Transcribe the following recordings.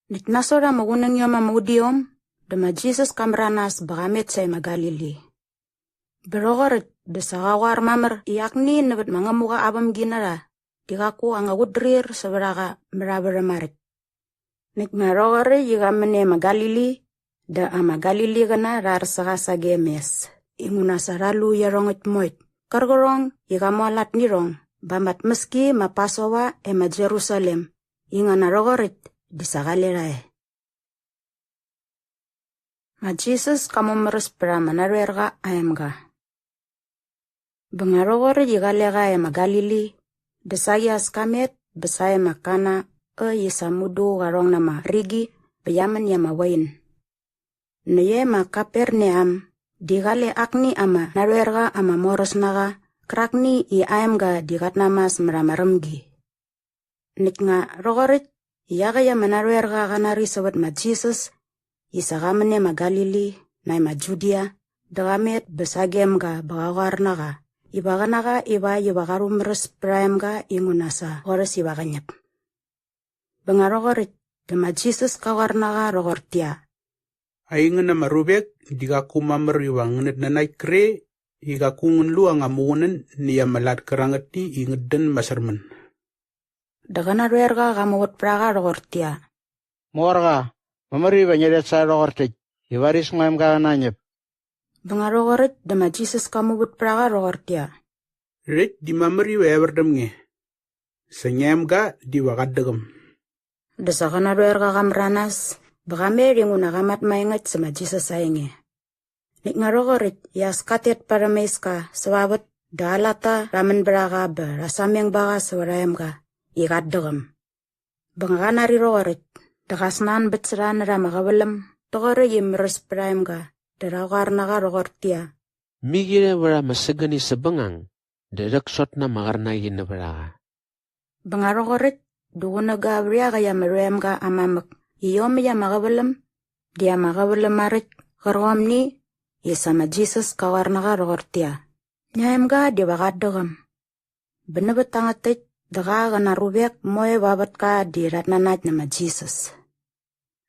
Nitnasora magunang yoma magudiom, dama Jesus kamranas bagamet say magalili. Berogorit besagawar mamar iyakni nabat mangamuka abam ginara, dikaku angagudrir sabaraga merabaramarit. Nikmarogori yigamane magalili, da amagalili gana rarsagasa gemes. Inguna saralu yarongit moit, kargorong yigamualat nirong, bamat meski mapasowa ema Jerusalem, ingana rogorit disagalirae. Ma Jesus kamu meres pramanarwerga ayamga. Bengarogori yigalega ema Galili, desayas kamet besaya makana yisamudu garong nama rigi beyaman yama wain. Nuye ma Kapernaum digale akni ama narwerga ama moros naga krakni I ayamga digatnamas meramaremgi. Niknga rogorit iyaga yama narwerga ganari sobat ma Jesus isagamane ma Galili na ma Judea dagamet besagemga bagawar naga. Ibaganaga iba yibagarum res praemga ingunasa horas ibaganyap. Bengarogorit dama Jesus kawarnaga rogortia. Aingan na marubek digaku mamar iwanganit na naikre igakungan luang amuunan niya malat karangati ingeden masarman. Dagana ruerga gamawat praga rogortia. Morga, mamari banyadet sa rogortik. Iwaris ngayam ka nanyap. Bengarogorit dama Jesus kamubut praga rogortia. Rit di mamari wewerdam nge. Sanyam ga di wakadagam. Dasakana ruerga gamranas. Bagame ringuna gamat maingat sama Jesus sayenge. Nikngarogorit yas katet para meiska sawabat dalata ramen braga berasamyang baga sawarayam ga ikadagam. Banganari rogorit dakasnan betseran ramagabalam togore yimres prayam ga darawar naga rogortia. Migire bara masagani sabangang dadaksot na magarnay na bara. Bangarogorit duguna gabria kaya merem ga amamak. Iyom ya magabalam, dia magabalam marit, karwamni, isama Jesus kawarnaga rogortia. Nyayam ga dia bakadagam. Benabat tangatit, daga ganarubek moe babat ka di ratnanat nama Jesus.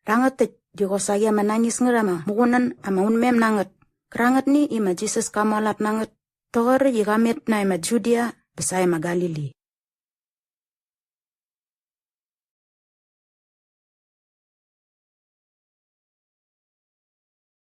Rangatit, di kosaya manangis ngerama, mukunan ama unmem nangat. Kerangat ni ima Jesus kamalat nangat, togor yigamit na ima Judea, besaya Magalili.